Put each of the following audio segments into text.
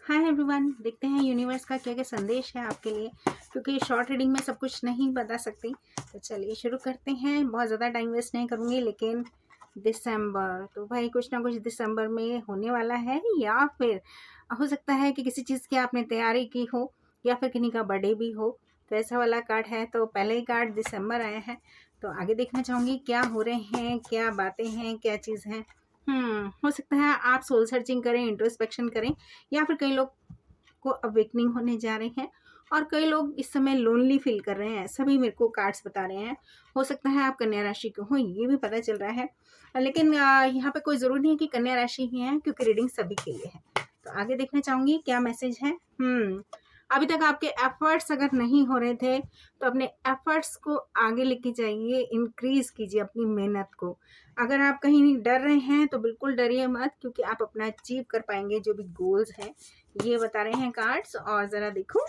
Hi everyone, देखते हैं universe का क्या क्या संदेश है आपके लिए, क्योंकि शॉर्ट रीडिंग में सब कुछ नहीं बता सकती। तो चलिए शुरू करते हैं। बहुत ज़्यादा टाइम वेस्ट नहीं करूँगी, लेकिन दिसंबर तो भाई कुछ ना कुछ दिसंबर में होने वाला है, या फिर हो सकता है कि किसी चीज़ की आपने तैयारी की हो, या फिर किन्हीं का बर्थडे भी हो। तो ऐसा वाला कार्ड है। तो पहले ही कार्ड दिसंबर आया है, तो आगे देखना चाहूँगी क्या हो रहे हैं, क्या बातें हैं, क्या चीज़ है। हो सकता है आप सोल सर्चिंग करें, इंट्रोस्पेक्शन करें, या फिर कई लोग को अवेकनिंग होने जा रहे हैं, और कई लोग इस समय लोनली फील कर रहे हैं। सभी मेरे को कार्ड्स बता रहे हैं। हो सकता है आप कन्या राशि के हो, ये भी पता चल रहा है, लेकिन यहाँ पे कोई ज़रूरी नहीं है कि कन्या राशि ही है, क्योंकि रीडिंग सभी के लिए है। तो आगे देखना चाहूँगी क्या मैसेज है। अभी तक आपके एफर्ट्स अगर नहीं हो रहे थे, तो अपने एफर्ट्स को आगे लेके जाइए, इंक्रीज कीजिए अपनी मेहनत को। अगर आप कहीं डर रहे हैं तो बिल्कुल डरिए मत, क्योंकि आप अपना अचीव कर पाएंगे जो भी गोल्स हैं, ये बता रहे हैं कार्ड्स। और ज़रा देखो,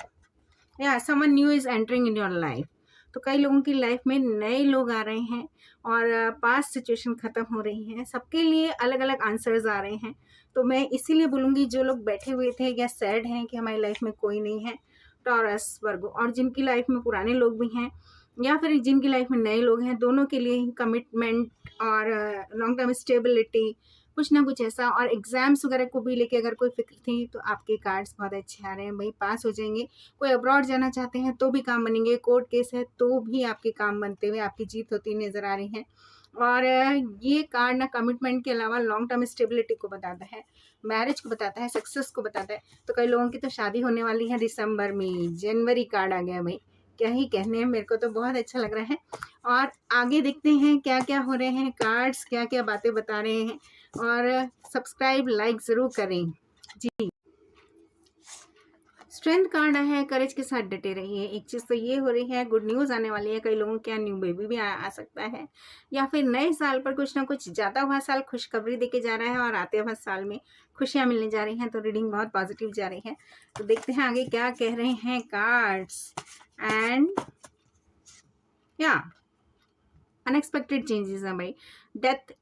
या someone new is entering in your life. तो कई लोगों की लाइफ में नए लोग आ रहे हैं, और पास्ट सिचुएशन ख़त्म हो रही हैं। सबके लिए अलग अलग आंसर्स आ रहे हैं। तो मैं इसीलिए बोलूँगी, जो लोग बैठे हुए थे या सैड हैं कि हमारी लाइफ में कोई नहीं है, टॉरस वर्गो, और जिनकी लाइफ में पुराने लोग भी हैं, या फिर जिनकी लाइफ में नए लोग हैं, दोनों के लिए ही कमिटमेंट और लॉन्ग टर्म स्टेबिलिटी, कुछ ना कुछ ऐसा। और एग्जाम्स वगैरह को भी लेके अगर कोई फिक्र थी, तो आपके कार्ड्स बहुत अच्छे आ रहे हैं भाई, पास हो जाएंगे। कोई अब्रॉड जाना चाहते हैं तो भी काम बनेंगे, कोर्ट केस है तो भी आपके काम बनते हुए आपकी जीत होती नजर आ रही है। और ये कार्ड ना कमिटमेंट के अलावा लॉन्ग टर्म स्टेबिलिटी को बताता है, मैरिज को बताता है, सक्सेस को बताता है। तो कई लोगों की तो शादी होने वाली है दिसंबर में। जनवरी कार्ड आ गया भाई, क्या ही कहने हैं, मेरे को तो बहुत अच्छा लग रहा है। और आगे देखते हैं क्या क्या हो रहे हैं, कार्ड्स क्या क्या बातें बता रहे हैं। और सब्सक्राइब लाइक ज़रूर करें जी। स्ट्रेंथ कार्ड है, करेज के साथ डटे रहिए। एक चीज़ तो ये हो रही है, गुड न्यूज़ आने वाली है। कई लोगों के यहाँ न्यू बेबी भी आ सकता है, या फिर नए साल पर कुछ ना कुछ जाता हुआ साल खुशखबरी देके जा रहा है, और आते हुए साल में खुशियाँ मिलने जा रही हैं। तो रीडिंग बहुत पॉजिटिव जा रही है। तो देखते हैं आगे क्या कह रहे हैं कार्ड्स। एंड या अनएक्सपेक्टेड चेंजेस हैं भाई। डेथ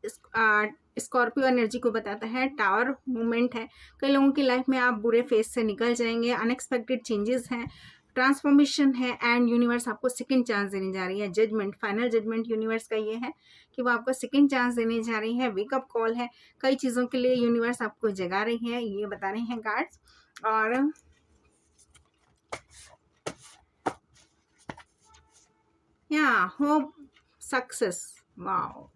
स्कॉर्पियो एनर्जी को बताता है, टावर मूवमेंट है। कई लोगों की लाइफ में आप बुरे फेज से निकल जाएंगे, अनएक्सपेक्टेड चेंजेस हैं, ट्रांसफॉर्मेशन है। एंड यूनिवर्स आपको सेकंड चांस देने जा रही है। जजमेंट, फाइनल जजमेंट यूनिवर्स का ये है कि वो आपको सेकंड चांस देने जा रही है। वेकअप कॉल है, कई चीज़ों के लिए यूनिवर्स आपको जगा रही है, ये बता रहे हैं कार्ड्स। और या होप, सक्सेस, वाओ।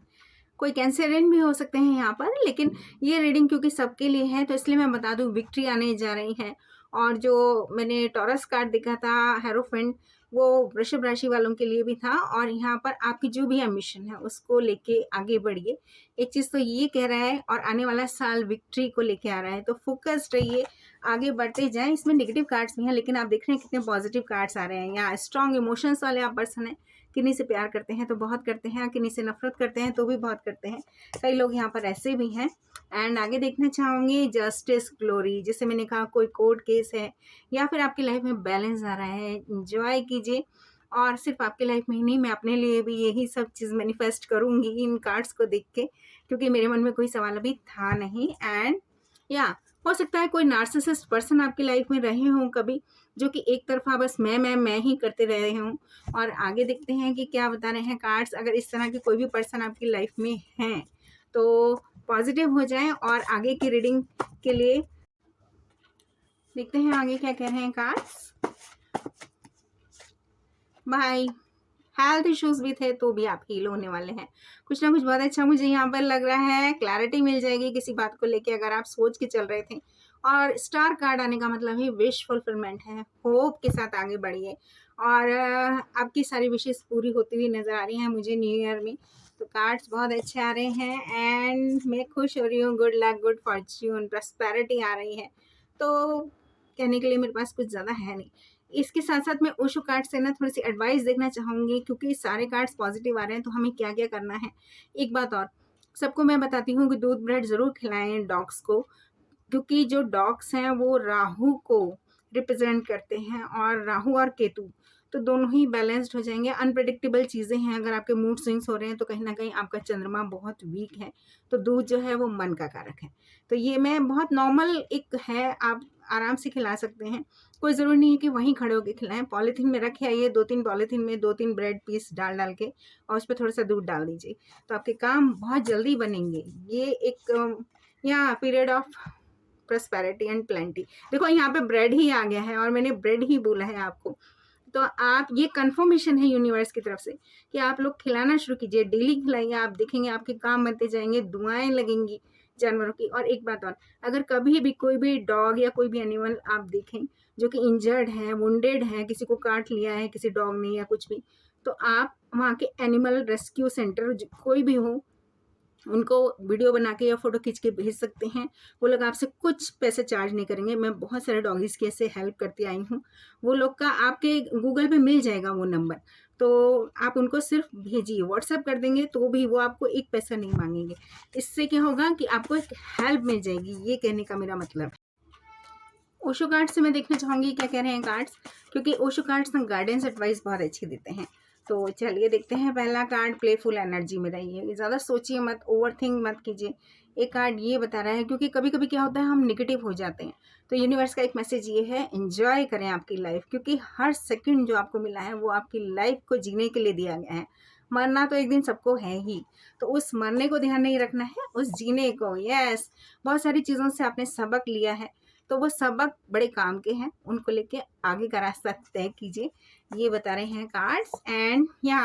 कोई कैंसरियन भी हो सकते हैं यहाँ पर, लेकिन ये रीडिंग क्योंकि सबके लिए है, तो इसलिए मैं बता दूँ विक्ट्री आने जा रही है। और जो मैंने टॉरस कार्ड देखा था, हेरोफेंट, वो वृषभ राशि वालों के लिए भी था। और यहाँ पर आपकी जो भी एम्बिशन है उसको लेके आगे बढ़िए। एक चीज़ तो ये कह रहा है, और आने वाला साल विक्ट्री को लेके आ रहा है, तो फोकस्ड रहिए, आगे बढ़ते जाएं। इसमें नेगेटिव कार्ड्स भी हैं, लेकिन आप देख रहे हैं कितने पॉजिटिव कार्ड्स आ रहे हैं। यहाँ स्ट्रॉन्ग इमोशंस वाले आप पर्सन हैं, किन्हीं से प्यार करते हैं तो बहुत करते हैं, किन्हीं से नफरत करते हैं तो भी बहुत करते हैं। कई लोग यहाँ पर ऐसे भी हैं। एंड आगे देखना चाहूँगी जस्टिस, ग्लोरी, जैसे मैंने कहा कोई कोर्ट केस है, या फिर आपकी लाइफ में बैलेंस आ रहा है, इंजॉय कीजिए। और सिर्फ आपकी लाइफ में ही नहीं, मैं अपने लिए भी यही सब चीज़ मैनिफेस्ट करूँगी इन कार्ड्स को देख के, क्योंकि मेरे मन में कोई सवाल अभी था नहीं। एंड या हो सकता है कोई नार्सिसिस्ट पर्सन आपकी लाइफ में रहे हों कभी, जो कि एक तरफा बस मैं ही करते रहे हों। और आगे देखते हैं कि क्या बता रहे हैं कार्ड्स। अगर इस तरह के कोई भी पर्सन आपकी लाइफ में हैं, तो पॉजिटिव हो जाएं। और आगे की रीडिंग के लिए देखते हैं आगे क्या कह रहे हैं कार्ड्स। बाय। हेल्थ इश्यूज भी थे तो भी आप हील होने वाले हैं। कुछ ना कुछ बहुत अच्छा मुझे यहाँ पर लग रहा है, क्लैरिटी मिल जाएगी किसी बात को लेके अगर आप सोच के चल रहे थे। और स्टार कार्ड आने का मतलब ही विश फुलफिलमेंट है, होप के साथ आगे बढ़िए। और आपकी सारी विशेष पूरी होती हुई नजर आ रही हैं मुझे न्यू ईयर में। तो कार्ड्स बहुत अच्छे आ रहे हैं, एंड मैं खुश हो रही हूँ। Good luck, good fortune, prosperity आ रही है। तो कहने के लिए मेरे पास कुछ ज़्यादा है नहीं। इसके साथ साथ मैं ओशो कार्ड से ना थोड़ी सी एडवाइस देखना चाहूँगी, क्योंकि सारे कार्ड्स पॉजिटिव आ रहे हैं, तो हमें क्या क्या करना है। एक बात और, सबको मैं बताती हूँ कि दूध ब्रेड ज़रूर खिलाएं डॉग्स को, क्योंकि जो डॉग्स हैं वो राहु को रिप्रेजेंट करते हैं, और राहु और केतु तो दोनों ही बैलेंस्ड हो जाएंगे। अनप्रेडिक्टेबल चीज़ें हैं, अगर आपके मूड स्विंग्स हो रहे हैं तो कहीं ना कहीं आपका चंद्रमा बहुत वीक है, तो दूध जो है वो मन का कारक है। तो ये मैं बहुत नॉर्मल एक है, आप आराम से खिला सकते हैं। कोई ज़रूरी नहीं है कि वहीं खड़े होके खिलाएँ, पॉलीथीन में रखे आइए, 2-3 पॉलीथीन में 2-3 ब्रेड पीस डाल के और उस पे थोड़ा-सा दूध डाल दीजिए, तो आपके काम बहुत जल्दी बनेंगे। ये एक या period of prosperity and plenty. देखो यहाँ पे ब्रेड ही आ गया है और मैंने ब्रेड ही बोला है आपको। तो आप ये कन्फर्मेशन है यूनिवर्स की तरफ से कि आप लोग खिलाना शुरू कीजिए, डेली खिलाइए, आप देखेंगे आपके काम बनते जाएंगे, दुआएं लगेंगी जानवरों की। और एक बात और, अगर कभी भी कोई भी डॉग या कोई भी एनिमल आप देखें जो कि इंजर्ड है, वुंडेड है, किसी को काट लिया है किसी डॉग ने या कुछ भी, तो आप वहाँ के एनिमल रेस्क्यू सेंटर कोई भी हो, उनको वीडियो बना के या फ़ोटो खींच के भेज सकते हैं। वो लोग आपसे कुछ पैसे चार्ज नहीं करेंगे। मैं बहुत सारे डॉगीज़ की ऐसे हेल्प करती आई हूँ। वो लोग का आपके गूगल पे मिल जाएगा वो नंबर, तो आप उनको सिर्फ भेजिए, व्हाट्सएप कर देंगे तो भी वो आपको एक पैसा नहीं मांगेंगे। इससे क्या होगा कि आपको एक हेल्प मिल जाएगी, ये कहने का मेरा मतलब है। ओशो कार्ड से मैं देखना चाहूँगी क्या कह रहे हैं कार्ड्स, क्योंकि ओशो कार्ड्स ना गाइडेंस एडवाइस बहुत अच्छी देते हैं। तो चलिए देखते हैं। पहला कार्ड, प्लेफुल एनर्जी में रहिए, ज़्यादा सोचिए मत, ओवरथिंक मत कीजिए। एक कार्ड ये बता रहा है, क्योंकि कभी कभी क्या होता है हम नेगेटिव हो जाते हैं, तो यूनिवर्स का एक मैसेज ये है, एंजॉय करें आपकी लाइफ, क्योंकि हर सेकंड जो आपको मिला है वो आपकी लाइफ को जीने के लिए दिया गया है। मरना तो एक दिन सबको है ही, तो उस मरने को ध्यान नहीं रखना है, उस जीने को। यस, बहुत सारी चीज़ों से आपने सबक लिया है, तो वो सबक बड़े काम के हैं, उनको लेके आगे का रास्ता तय कीजिए, ये बता रहे हैं कार्ड्स। एंड या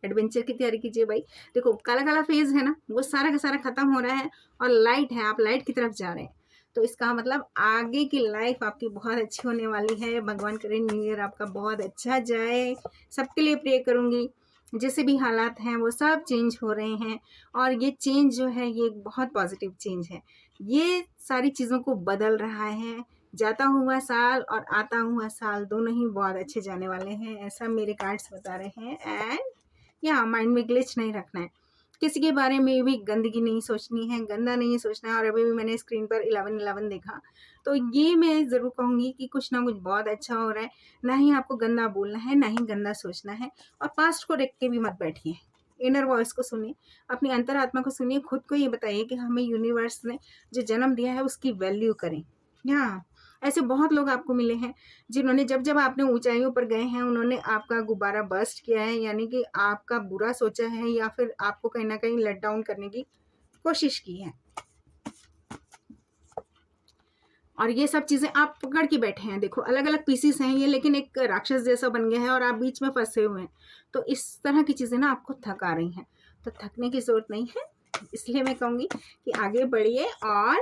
एडवेंचर की तैयारी कीजिए भाई। देखो काला काला फेज है ना, वो सारा का सारा खत्म हो रहा है और लाइट है, आप लाइट की तरफ जा रहे हैं, तो इसका मतलब आगे की लाइफ आपकी बहुत अच्छी होने वाली है। भगवान करे न्यू ईयर आपका बहुत अच्छा जाए, सबके लिए प्रे करूँगी। जैसे भी हालात हैं वो सब चेंज हो रहे हैं, और ये चेंज जो है ये एक बहुत पॉजिटिव चेंज है। ये सारी चीज़ों को बदल रहा है। जाता हुआ साल और आता हुआ साल दोनों ही बहुत अच्छे जाने वाले हैं, ऐसा मेरे कार्ड्स बता रहे हैं। एंड या माइंड में ग्लिच नहीं रखना है, किसी के बारे में भी गंदगी नहीं सोचनी है, गंदा नहीं सोचना है। और अभी भी मैंने स्क्रीन पर 11-11 देखा, तो ये मैं ज़रूर कहूँगी कि कुछ ना कुछ बहुत अच्छा हो रहा है। ना ही आपको गंदा बोलना है, ना ही गंदा सोचना है, और पास्ट को देख के भी मत बैठिए। इनर वॉइस को सुनिए, अपनी अंतरात्मा को सुनिए, खुद को ये बताइए कि हमें यूनिवर्स ने जो जन्म दिया है उसकी वैल्यू करें। हाँ, ऐसे बहुत लोग आपको मिले हैं जिन्होंने जब जब आपने ऊंचाइयों पर गए हैं उन्होंने आपका गुब्बारा बर्स्ट किया है, यानी कि आपका बुरा सोचा है या फिर आपको कहीं ना कहीं लेट डाउन करने की कोशिश की है, और ये सब चीज़ें आप पकड़ के बैठे हैं। देखो अलग अलग पीसीस हैं ये, लेकिन एक राक्षस जैसा बन गया है और आप बीच में फंसे हुए हैं। तो इस तरह की चीज़ें ना आपको थका रही हैं, तो थकने की ज़रूरत नहीं है। इसलिए मैं कहूँगी कि आगे बढ़िए। और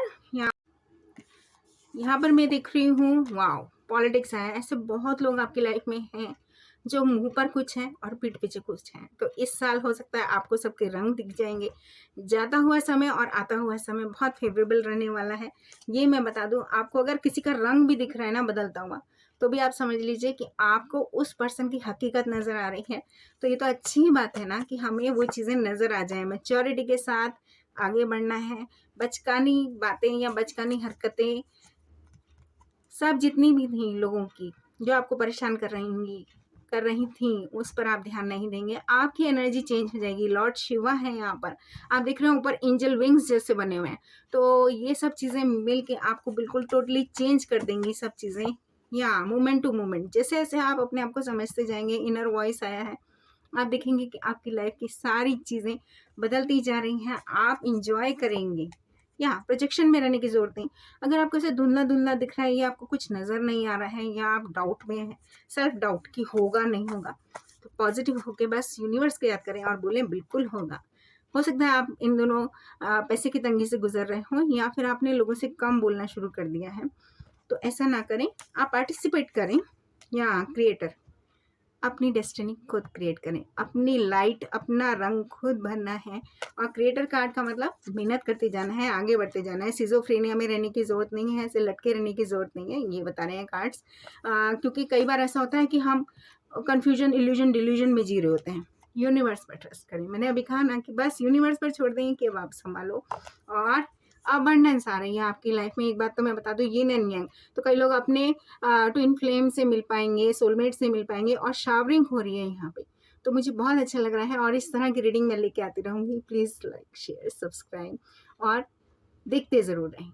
यहाँ पर मैं देख रही हूँ, वाओ, पॉलिटिक्स है। ऐसे बहुत लोग आपकी लाइफ में हैं जो मुंह पर कुछ हैं और पीठ पीछे कुछ हैं। तो इस साल हो सकता है आपको सबके रंग दिख जाएंगे। जाता हुआ समय और आता हुआ समय बहुत फेवरेबल रहने वाला है। ये मैं बता दूं आपको, अगर किसी का रंग भी दिख रहा है ना बदलता हुआ, तो भी आप समझ लीजिए कि आपको उस पर्सन की हकीकत नज़र आ रही है। तो ये तो अच्छी बात है ना कि हमें वो चीज़ें नज़र आ जाए। मैच्योरिटी के साथ आगे बढ़ना है। बचकानी बातें या बचकानी हरकतें सब जितनी भी थी लोगों की जो आपको परेशान कर रही थी, उस पर आप ध्यान नहीं देंगे। आपकी एनर्जी चेंज हो जाएगी। लॉर्ड शिवा है यहाँ पर, आप देख रहे हो ऊपर एंजल विंग्स जैसे बने हुए हैं। तो ये सब चीज़ें मिल के आपको बिल्कुल टोटली चेंज कर देंगी सब चीज़ें। या मोमेंट टू मोमेंट जैसे जैसे आप अपने आप को समझते जाएंगे, इनर वॉइस आया है, आप देखेंगे कि आपकी लाइफ की सारी चीज़ें बदलती जा रही हैं, आप इंजॉय करेंगे। या प्रोजेक्शन में रहने की ज़रूरत नहीं। अगर आपको ऐसे धुंधला धुंधला दिख रहा है या आपको कुछ नज़र नहीं आ रहा है या आप डाउट में हैं, सेल्फ डाउट कि होगा नहीं होगा, तो पॉजिटिव होके बस यूनिवर्स को याद करें और बोलें बिल्कुल होगा। हो सकता है आप इन दोनों पैसे की तंगी से गुजर रहे हों, या फिर आपने लोगों से कम बोलना शुरू कर दिया है, तो ऐसा ना करें। आप पार्टिसिपेट करें। या क्रिएटर, अपनी डेस्टिनी खुद क्रिएट करें, अपनी लाइट, अपना रंग खुद भरना है। और क्रिएटर कार्ड का मतलब मेहनत करते जाना है, आगे बढ़ते जाना है। सिजोफ्रेनिया में रहने की ज़रूरत नहीं है, ऐसे लटके रहने की ज़रूरत नहीं है, ये बता रहे हैं कार्ड्स। क्योंकि कई बार ऐसा होता है कि हम कन्फ्यूजन, इल्यूजन, डिल्यूजन में जी रहे होते हैं। यूनिवर्स पर ट्रस्ट करें। मैंने अभी कहा ना कि बस यूनिवर्स पर छोड़ दें कि अब आप संभालो। और अबंडेंस आ रही है आपकी लाइफ में। एक बात तो मैं बता दूं, यिन एंड यांग, तो कई लोग अपने ट्विन फ्लेम से मिल पाएंगे, सोलमेट से मिल पाएंगे, और शावरिंग हो रही है यहाँ पे। तो मुझे बहुत अच्छा लग रहा है, और इस तरह की रीडिंग मैं लेके आती रहूँगी। प्लीज़ लाइक, शेयर, सब्सक्राइब और देखते ज़रूर रहें।